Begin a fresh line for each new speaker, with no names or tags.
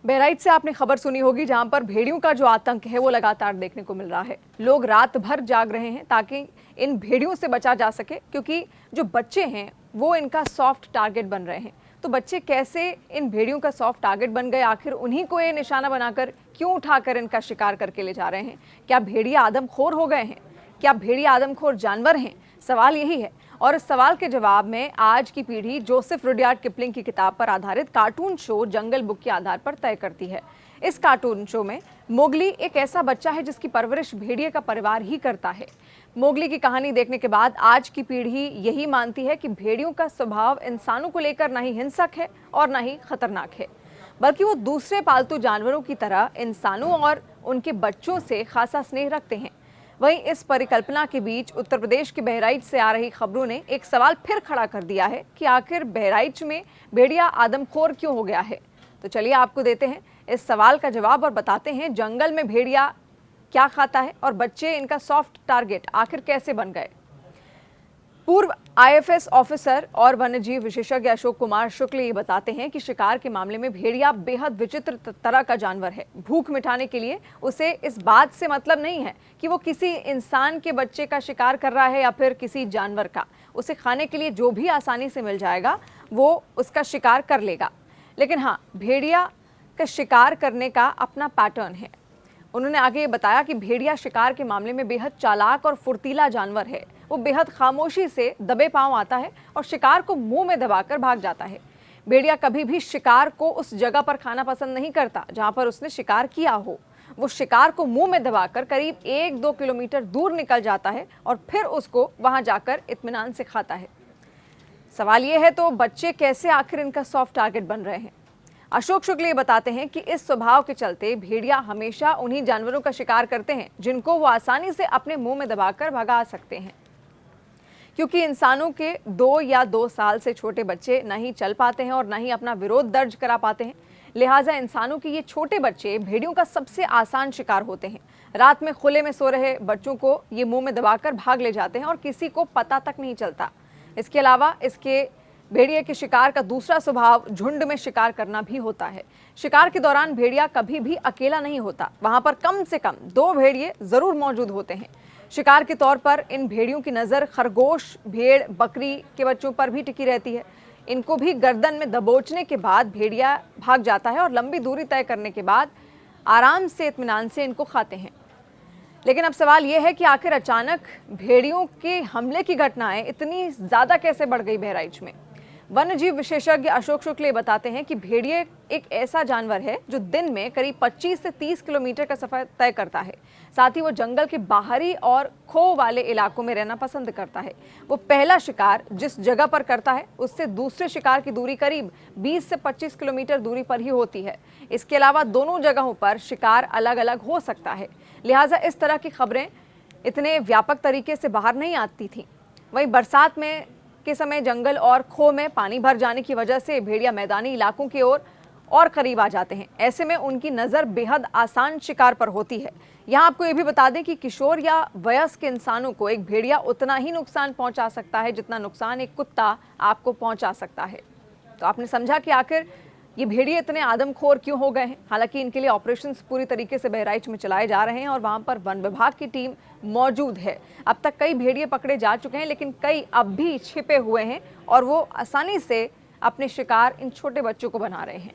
बहराइच से आपने खबर सुनी होगी, जहां पर भेड़ियों का जो आतंक है वो लगातार देखने को मिल रहा है। लोग रात भर जाग रहे हैं ताकि इन भेड़ियों से बचा जा सके, क्योंकि जो बच्चे हैं वो इनका सॉफ्ट टारगेट बन रहे हैं। तो बच्चे कैसे इन भेड़ियों का सॉफ्ट टारगेट बन गए, आखिर उन्हीं को ये निशाना बनाकर क्यों उठाकर इनका शिकार करके ले जा रहे हैं? क्या भेड़िया आदमखोर हो गए हैं? क्या भेड़िया आदमखोर जानवर हैं? सवाल यही है। और इस सवाल के जवाब में आज की पीढ़ी जोसेफ रुडयार्ड किपलिंग की किताब पर आधारित कार्टून शो जंगल बुक के आधार पर तय करती है। इस कार्टून शो में मोगली एक ऐसा बच्चा है जिसकी परवरिश भेड़िए का परिवार ही करता है। मोगली की कहानी देखने के बाद आज की पीढ़ी यही मानती है कि भेड़ियों का स्वभाव इंसानों को लेकर ना ही हिंसक है और ना ही खतरनाक है, बल्कि वो दूसरे पालतू जानवरों की तरह इंसानों और उनके बच्चों से खासा स्नेह रखते हैं। वहीं इस परिकल्पना के बीच उत्तर प्रदेश के बहराइच से आ रही खबरों ने एक सवाल फिर खड़ा कर दिया है कि आखिर बहराइच में भेड़िया आदमखोर क्यों हो गया है। तो चलिए आपको देते हैं इस सवाल का जवाब और बताते हैं जंगल में भेड़िया क्या खाता है और बच्चे इनका सॉफ्ट टारगेट आखिर कैसे बन गए। पूर्व आईएफएस ऑफिसर और वन्यजीव विशेषज्ञ अशोक कुमार शुक्ल ये बताते हैं कि शिकार के मामले में भेड़िया बेहद विचित्र तरह का जानवर है। भूख मिटाने के लिए उसे इस बात से मतलब नहीं है कि वो किसी इंसान के बच्चे का शिकार कर रहा है या फिर किसी जानवर का। उसे खाने के लिए जो भी आसानी से मिल जाएगा वो उसका शिकार कर लेगा। लेकिन हाँ, भेड़िया का शिकार करने का अपना पैटर्न है। उन्होंने आगे बताया कि भेड़िया शिकार के मामले में बेहद चालाक और फुर्तीला जानवर है। वो बेहद खामोशी से दबे पांव आता है और शिकार को मुंह में दबाकर भाग जाता है। भेड़िया कभी भी शिकार को उस जगह पर खाना पसंद नहीं करता जहां पर उसने शिकार किया हो। वो शिकार को मुंह में दबाकर करीब 1-2 किलोमीटर दूर निकल जाता है और फिर उसको वहां जाकर इत्मीनान से खाता है। सवाल ये है, तो बच्चे कैसे आखिर इनका सॉफ्ट टारगेट बन रहे हैं? अशोक शुक्ल ये बताते हैं कि इस स्वभाव के चलते भेड़िया हमेशा उन्हीं जानवरों का शिकार करते हैं जिनको वो आसानी से अपने मुंह में दबाकर भगा सकते हैं। क्योंकि इंसानों के 2 या 2 साल से छोटे बच्चे न ही चल पाते हैं और न ही अपना विरोध दर्ज करा पाते हैं, लिहाजा इंसानों के ये छोटे बच्चे भेड़ियों का सबसे आसान शिकार होते हैं। रात में खुले में सो रहे बच्चों को ये मुंह में दबाकर भाग ले जाते हैं और किसी को पता तक नहीं चलता। इसके अलावा इसके भेड़िए के शिकार का दूसरा स्वभाव झुंड में शिकार करना भी होता है। शिकार के दौरान भेड़िया कभी भी अकेला नहीं होता, वहां पर कम से कम 2 भेड़िए जरूर मौजूद होते हैं। शिकार के तौर पर इन भेड़ियों की नज़र खरगोश, भेड़, बकरी के बच्चों पर भी टिकी रहती है। इनको भी गर्दन में दबोचने के बाद भेड़िया भाग जाता है और लंबी दूरी तय करने के बाद आराम से इत्मीनान से इनको खाते हैं। लेकिन अब सवाल यह है कि आखिर अचानक भेड़ियों के हमले की घटनाएं इतनी ज़्यादा कैसे बढ़ गई बहराइच में। वन्यजीव विशेषज्ञ अशोक शुक्ल बताते हैं कि भेड़िए एक ऐसा जानवर है जो दिन में करीब 25 से 30 किलोमीटर का सफर तय करता है। साथ ही वो जंगल के बाहरी और खो वाले इलाकों में रहना पसंद करता है। वो पहला शिकार जिस जगह पर करता है उससे दूसरे शिकार की दूरी करीब 20 से 25 किलोमीटर दूरी पर ही होती है। इसके अलावा दोनों जगहों पर शिकार अलग अलग हो सकता है, लिहाजा इस तरह की खबरें इतने व्यापक तरीके से बाहर नहीं आती थी। वहीं बरसात में के समय जंगल और खो में पानी भर जाने की वजह से भेड़िया मैदानी इलाकों की ओर और करीब आ जाते हैं। ऐसे में उनकी नज़र बेहद आसान शिकार पर होती है। यहाँ आपको ये भी बता दें कि किशोर या वयस्क इंसानों को एक भेड़िया उतना ही नुकसान पहुँचा सकता है जितना नुकसान एक कुत्ता आपको पहुँचा सकता है। तो आपने समझा कि आखिर ये भेड़िए इतने आदमखोर क्यों हो गए हैं। हालांकि इनके लिए ऑपरेशंस पूरी तरीके से बहराइच में चलाए जा रहे हैं और वहां पर वन विभाग की टीम मौजूद है। अब तक कई भेड़िए पकड़े जा चुके हैं, लेकिन कई अब भी छिपे हुए हैं और वो आसानी से अपने शिकार इन छोटे बच्चों को बना रहे हैं।